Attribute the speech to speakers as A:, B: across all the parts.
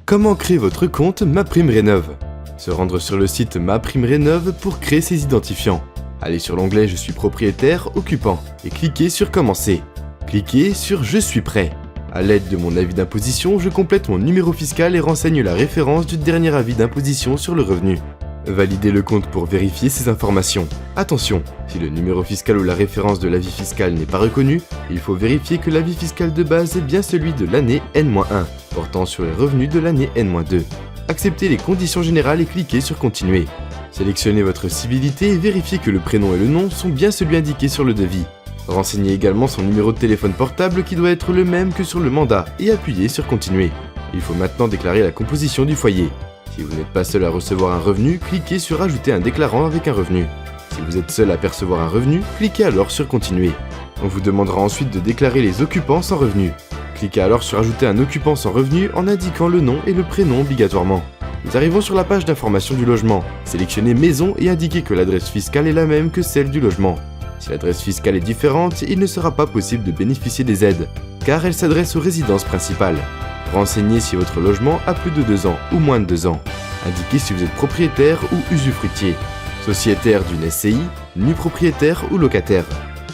A: Comment créer votre compte MaPrimeRénov'? Se rendre sur le site MaPrimeRénov' pour créer ses identifiants. Allez sur l'onglet Je suis propriétaire occupant et cliquez sur Commencer. Cliquez sur Je suis prêt. A l'aide de mon avis d'imposition, je complète mon numéro fiscal et renseigne la référence du dernier avis d'imposition sur le revenu. Validez le compte pour vérifier ces informations. Attention, si le numéro fiscal ou la référence de l'avis fiscal n'est pas reconnu, il faut vérifier que l'avis fiscal de base est bien celui de l'année N-1, portant sur les revenus de l'année N-2. Acceptez les conditions générales et cliquez sur Continuer. Sélectionnez votre civilité et vérifiez que le prénom et le nom sont bien celui indiqué sur le devis. Renseignez également son numéro de téléphone portable qui doit être le même que sur le mandat et appuyez sur Continuer. Il faut maintenant déclarer la composition du foyer. Si vous n'êtes pas seul à recevoir un revenu, cliquez sur Ajouter un déclarant avec un revenu. Si vous êtes seul à percevoir un revenu, cliquez alors sur Continuer. On vous demandera ensuite de déclarer les occupants sans revenu. Cliquez alors sur Ajouter un occupant sans revenu en indiquant le nom et le prénom obligatoirement. Nous arrivons sur la page d'information du logement. Sélectionnez Maison et indiquez que l'adresse fiscale est la même que celle du logement. Si l'adresse fiscale est différente, il ne sera pas possible de bénéficier des aides, car elle s'adresse aux résidences principales. Renseignez si votre logement a plus de 2 ans ou moins de 2 ans. Indiquez si vous êtes propriétaire ou usufruitier, sociétaire d'une SCI, nu propriétaire ou locataire.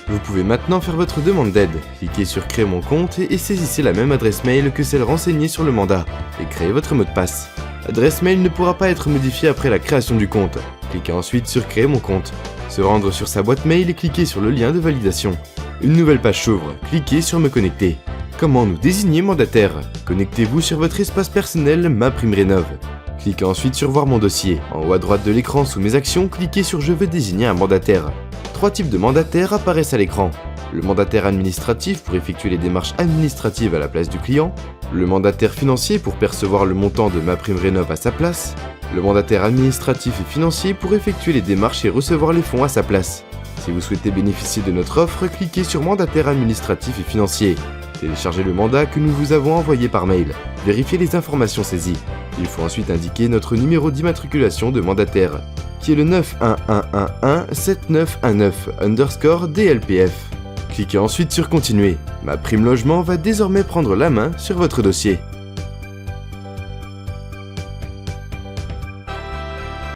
A: Vous pouvez maintenant faire votre demande d'aide. Cliquez sur Créer mon compte et saisissez la même adresse mail que celle renseignée sur le mandat et créez votre mot de passe. L'adresse mail ne pourra pas être modifiée après la création du compte. Cliquez ensuite sur Créer mon compte. Se rendre sur sa boîte mail et cliquez sur le lien de validation. Une nouvelle page s'ouvre. Cliquez sur Me connecter. Comment nous désigner mandataire? Connectez-vous sur votre espace personnel MaPrimeRénov'. Cliquez ensuite sur Voir mon dossier. En haut à droite de l'écran sous Mes actions, cliquez sur Je veux désigner un mandataire. 3 types de mandataires apparaissent à l'écran. Le mandataire administratif pour effectuer les démarches administratives à la place du client. Le mandataire financier pour percevoir le montant de MaPrimeRénov' à sa place. Le mandataire administratif et financier pour effectuer les démarches et recevoir les fonds à sa place. Si vous souhaitez bénéficier de notre offre, cliquez sur Mandataire administratif et financier. Téléchargez le mandat que nous vous avons envoyé par mail. Vérifiez les informations saisies. Il faut ensuite indiquer notre numéro d'immatriculation de mandataire, qui est le 911117919_DLPF. Cliquez ensuite sur Continuer. MaPrimeLogement va désormais prendre la main sur votre dossier.